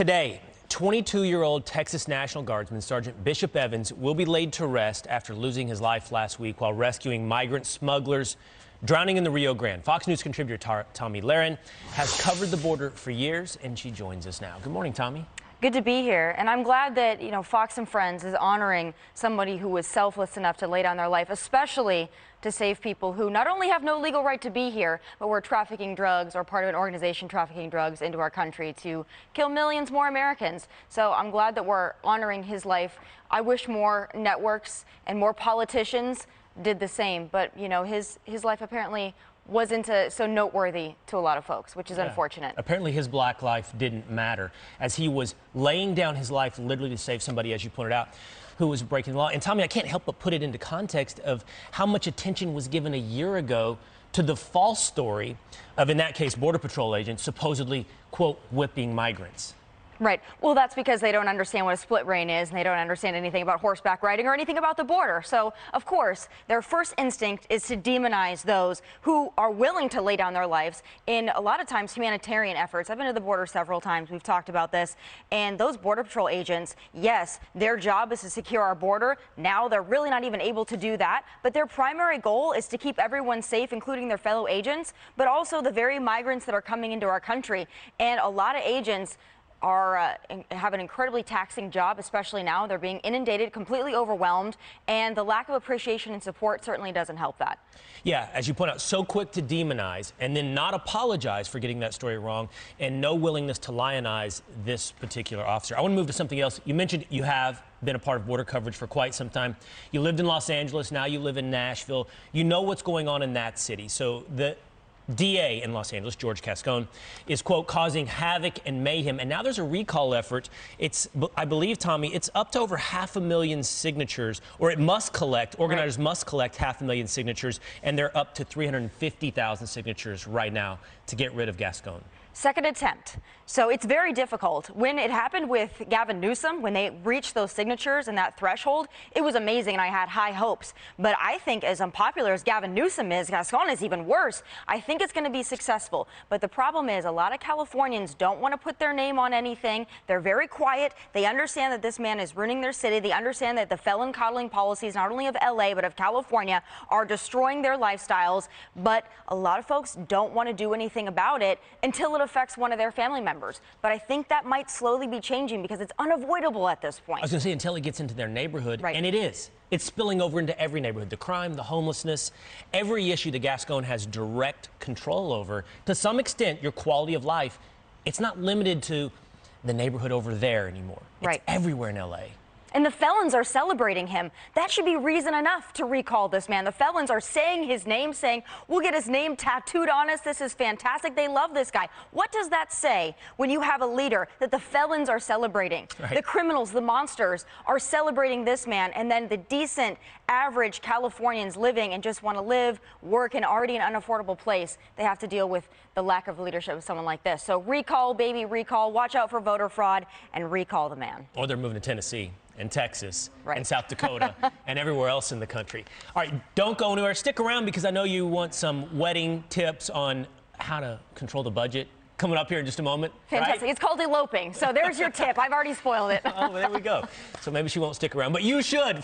Today, 22-year-old Texas National Guardsman Sergeant Bishop Evans will be laid to rest after losing his life last week while rescuing migrant smugglers drowning in the Rio Grande. Fox News contributor Tomi Lahren has covered the border for years, and she joins us now. Good morning, Tomi. Good to be here, and I'm glad that, Fox and Friends is honoring somebody who was selfless enough to lay down their life, especially to save people who not only have no legal right to be here, but were trafficking drugs or part of an organization trafficking drugs into our country to kill millions more Americans. So I'm glad that we're honoring his life. I wish more networks and more politicians did the same, but his life apparently wasn't so noteworthy to a lot of folks, which is unfortunate. Apparently his black life didn't matter as he was laying down his life literally to save somebody, as you pointed out, who was breaking the law. And Tomi, I can't help but put it into context of how much attention was given a year ago to the false story of, in that case, Border Patrol agents supposedly, quote, whipping migrants. Right. Well, that's because they don't understand what a split rein is, and they don't understand anything about horseback riding or anything about the border. So, of course, their first instinct is to demonize those who are willing to lay down their lives in, a lot of times, humanitarian efforts. I've been to the border several times. We've talked about this. And those Border Patrol agents, yes, their job is to secure our border. Now they're really not even able to do that. But their primary goal is to keep everyone safe, including their fellow agents, but also the very migrants that are coming into our country. And a lot of agents have an incredibly taxing job, especially now. They're being inundated, completely overwhelmed, and the lack of appreciation and support certainly doesn't help that. Yeah, as you point out, so quick to demonize and then not apologize for getting that story wrong, and no willingness to lionize this particular officer. I want to move to something else. You mentioned you have been a part of border coverage for quite some time. You lived in Los Angeles, now you live in Nashville. You know what's going on in that city. So the DA in Los Angeles, George Gascon, is, quote, causing havoc and mayhem. And now there's a recall effort. I believe, Tomi, it's up to over 500,000 signatures, or it must collect, organizers must collect 500,000 signatures, and they're up to 350,000 signatures right now to get rid of Gascon. Second attempt. So it's very difficult. When it happened with Gavin Newsom, when they reached those signatures and that threshold, it was amazing and I had high hopes. But I think as unpopular as Gavin Newsom is, Gascon is even worse. I think it's going to be successful. But the problem is a lot of Californians don't want to put their name on anything. They're very quiet. They understand that this man is ruining their city. They understand that the felon coddling policies, not only of LA, but of California, are destroying their lifestyles. But a lot of folks don't want to do anything about it until it affects one of their family members. But I think that might slowly be changing because it's unavoidable at this point. I was going to say, until it gets into their neighborhood, right. And it is. It's spilling over into every neighborhood. The crime, the homelessness, every issue that Gascon has direct control over. To some extent, your quality of life, it's not limited to the neighborhood over there anymore. It's everywhere in LA. And the felons are celebrating him. That should be reason enough to recall this man. The felons are saying his name, saying, we'll get his name tattooed on us. This is fantastic. They love this guy. What does that say when you have a leader that the felons are celebrating? Right. The criminals, the monsters are celebrating this man, and then the decent, average Californians living and just want to live, work in already an unaffordable place, they have to deal with the lack of leadership of someone like this. So recall, baby, recall. Watch out for voter fraud and recall the man. Or they're moving to Tennessee and Texas and South Dakota and everywhere else in the country. All right, don't go anywhere. Stick around because I know you want some wedding tips on how to control the budget. Coming up here in just a moment. Fantastic. Right? It's called eloping. So there's your tip. I've already spoiled it. Oh, there we go. So maybe she won't stick around, but you should.